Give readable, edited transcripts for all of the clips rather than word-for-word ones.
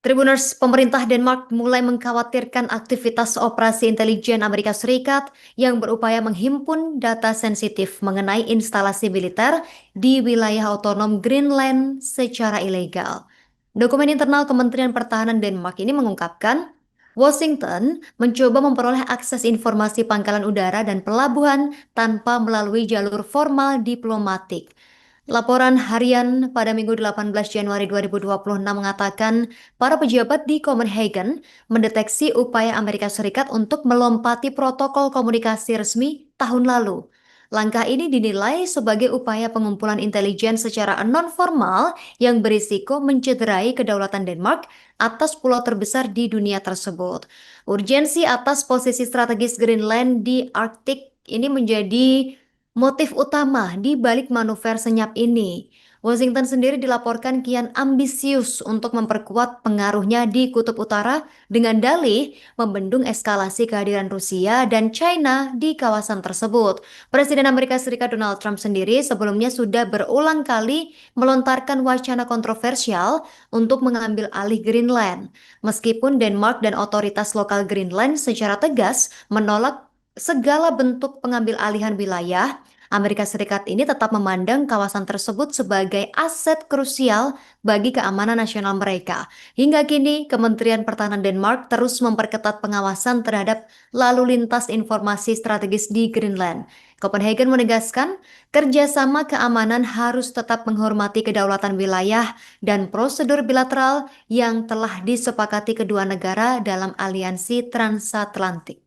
Tribuners pemerintah Denmark mulai mengkhawatirkan aktivitas operasi intelijen Amerika Serikat yang berupaya menghimpun data sensitif mengenai instalasi militer di wilayah otonom Greenland secara ilegal. Dokumen internal Kementerian Pertahanan Denmark ini mengungkapkan Washington mencoba memperoleh akses informasi pangkalan udara dan pelabuhan tanpa melalui jalur formal diplomatik. Laporan harian pada Minggu 18 Januari 2026 mengatakan para pejabat di Copenhagen mendeteksi upaya Amerika Serikat untuk melompati protokol komunikasi resmi tahun lalu. Langkah ini dinilai sebagai upaya pengumpulan intelijen secara non-formal yang berisiko mencederai kedaulatan Denmark atas pulau terbesar di dunia tersebut. Urgensi atas posisi strategis Greenland di Arktik ini menjadi motif utama di balik manuver senyap ini. Washington sendiri dilaporkan kian ambisius untuk memperkuat pengaruhnya di Kutub Utara dengan dalih membendung eskalasi kehadiran Rusia dan China di kawasan tersebut. Presiden Amerika Serikat Donald Trump sendiri sebelumnya sudah berulang kali melontarkan wacana kontroversial untuk mengambil alih Greenland. Meskipun Denmark dan otoritas lokal Greenland secara tegas menolak segala bentuk pengambil alihan wilayah, Amerika Serikat ini tetap memandang kawasan tersebut sebagai aset krusial bagi keamanan nasional mereka. Hingga kini, Kementerian Pertahanan Denmark terus memperketat pengawasan terhadap lalu lintas informasi strategis di Greenland. Copenhagen menegaskan, kerjasama keamanan harus tetap menghormati kedaulatan wilayah dan prosedur bilateral yang telah disepakati kedua negara dalam aliansi transatlantik.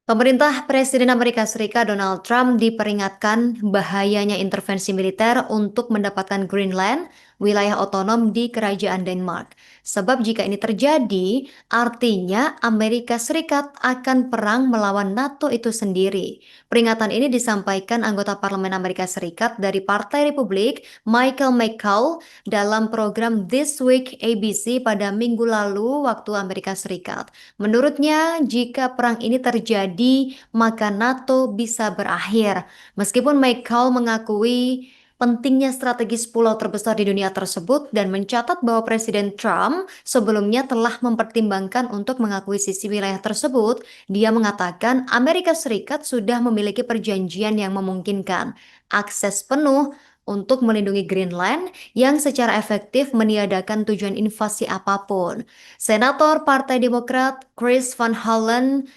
Pemerintah Presiden Amerika Serikat Donald Trump diperingatkan bahayanya intervensi militer untuk mendapatkan Greenland, wilayah otonom di Kerajaan Denmark. Sebab jika ini terjadi, artinya Amerika Serikat akan perang melawan NATO itu sendiri. Peringatan ini disampaikan anggota Parlemen Amerika Serikat dari Partai Republik, Michael McCaul, dalam program This Week ABC pada minggu lalu waktu Amerika Serikat. Menurutnya, jika perang ini terjadi, maka NATO bisa berakhir. Meskipun McCall mengakui pentingnya strategis pulau terbesar di dunia tersebut dan mencatat bahwa Presiden Trump sebelumnya telah mempertimbangkan untuk mengakuisisi wilayah tersebut, dia mengatakan Amerika Serikat sudah memiliki perjanjian yang memungkinkan akses penuh untuk melindungi Greenland yang secara efektif meniadakan tujuan invasi apapun. Senator Partai Demokrat Chris Van Hollen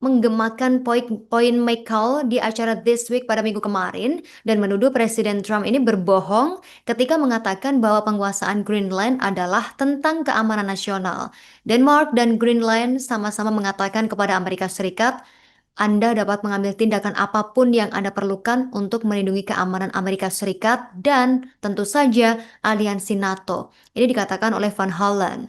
menggemakan poin McCall di acara This Week pada minggu kemarin dan menuduh Presiden Trump ini berbohong ketika mengatakan bahwa penguasaan Greenland adalah tentang keamanan nasional. Denmark dan Greenland sama-sama mengatakan kepada Amerika Serikat, Anda dapat mengambil tindakan apapun yang Anda perlukan untuk melindungi keamanan Amerika Serikat dan tentu saja aliansi NATO. Ini dikatakan oleh Van Hollen.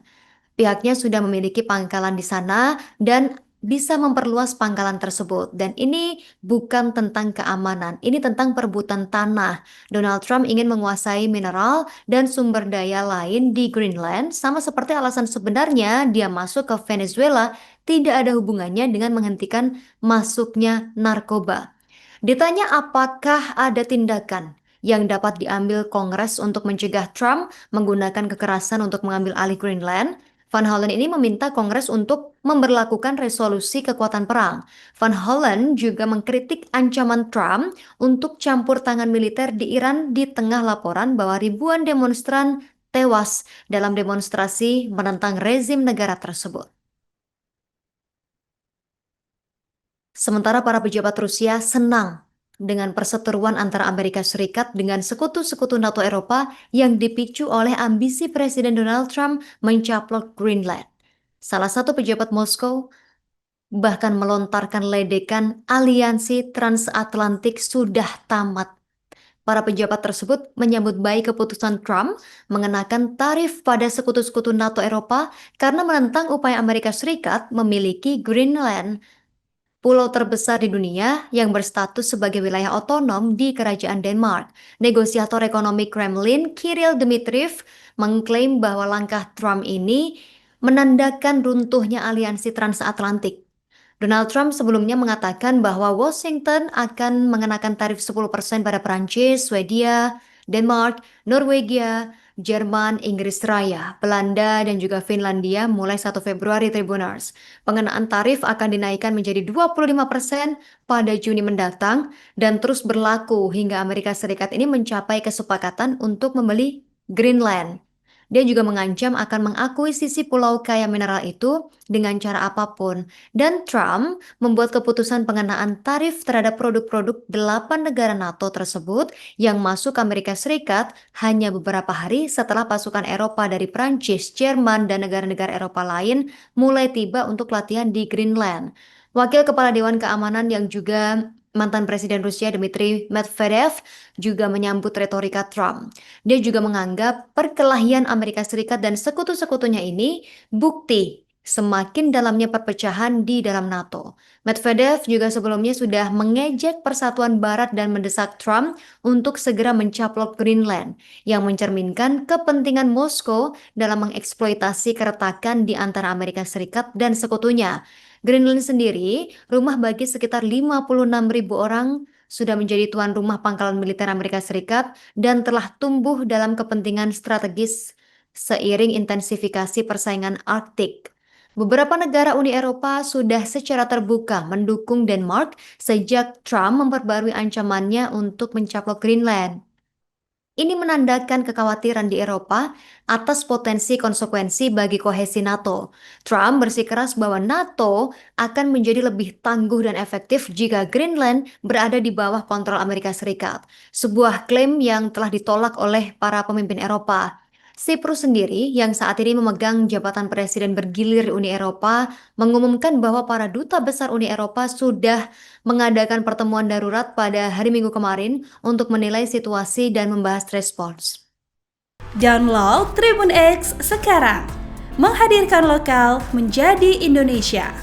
Pihaknya sudah memiliki pangkalan di sana dan bisa memperluas pangkalan tersebut. Dan ini bukan tentang keamanan, ini tentang perebutan tanah. Donald Trump ingin menguasai mineral dan sumber daya lain di Greenland, sama seperti alasan sebenarnya dia masuk ke Venezuela tidak ada hubungannya dengan menghentikan masuknya narkoba. Ditanya apakah ada tindakan yang dapat diambil Kongres untuk mencegah Trump menggunakan kekerasan untuk mengambil alih Greenland, Van Hollen ini meminta Kongres untuk memberlakukan resolusi kekuatan perang. Van Hollen juga mengkritik ancaman Trump untuk campur tangan militer di Iran di tengah laporan bahwa ribuan demonstran tewas dalam demonstrasi menentang rezim negara tersebut. Sementara para pejabat Rusia senang dengan perseteruan antara Amerika Serikat dengan sekutu-sekutu NATO Eropa yang dipicu oleh ambisi Presiden Donald Trump mencaplok Greenland. Salah satu pejabat Moskow bahkan melontarkan ledekan aliansi transatlantik sudah tamat. Para pejabat tersebut menyambut baik keputusan Trump mengenakan tarif pada sekutu-sekutu NATO Eropa karena menentang upaya Amerika Serikat memiliki Greenland, pulau terbesar di dunia yang berstatus sebagai wilayah otonom di Kerajaan Denmark. Negosiator ekonomi Kremlin, Kirill Dmitriev, mengklaim bahwa langkah Trump ini menandakan runtuhnya aliansi transatlantik. Donald Trump sebelumnya mengatakan bahwa Washington akan mengenakan tarif 10% pada Perancis, Swedia, Denmark, Norwegia, Jerman, Inggris Raya, Belanda, dan juga Finlandia mulai 1 Februari Tribuners. Pengenaan tarif akan dinaikkan menjadi 25% pada Juni mendatang dan terus berlaku hingga Amerika Serikat ini mencapai kesepakatan untuk membeli Greenland. Dia juga mengancam akan mengakuisisi pulau kaya mineral itu dengan cara apapun. Dan Trump membuat keputusan pengenaan tarif terhadap produk-produk 8 negara NATO tersebut yang masuk ke Amerika Serikat hanya beberapa hari setelah pasukan Eropa dari Prancis, Jerman, dan negara-negara Eropa lain mulai tiba untuk latihan di Greenland. Wakil Kepala Dewan Keamanan yang juga mantan Presiden Rusia Dmitry Medvedev juga menyambut retorika Trump. Dia juga menganggap perkelahian Amerika Serikat dan sekutu-sekutunya ini bukti semakin dalamnya perpecahan di dalam NATO. Medvedev juga sebelumnya sudah mengejek persatuan Barat dan mendesak Trump untuk segera mencaplok Greenland, yang mencerminkan kepentingan Moskow dalam mengeksploitasi keretakan di antara Amerika Serikat dan sekutunya. Greenland sendiri, rumah bagi sekitar 56.000 orang, sudah menjadi tuan rumah pangkalan militer Amerika Serikat dan telah tumbuh dalam kepentingan strategis seiring intensifikasi persaingan Arktik. Beberapa negara Uni Eropa sudah secara terbuka mendukung Denmark sejak Trump memperbarui ancamannya untuk mencaplok Greenland. Ini menandakan kekhawatiran di Eropa atas potensi konsekuensi bagi kohesi NATO. Trump bersikeras bahwa NATO akan menjadi lebih tangguh dan efektif jika Greenland berada di bawah kontrol Amerika Serikat. Sebuah klaim yang telah ditolak oleh para pemimpin Eropa. Cyprus sendiri yang saat ini memegang jabatan presiden bergilir Uni Eropa mengumumkan bahwa para duta besar Uni Eropa sudah mengadakan pertemuan darurat pada hari Minggu kemarin untuk menilai situasi dan membahas respons. Download Tribun X sekarang, menghadirkan lokal menjadi Indonesia.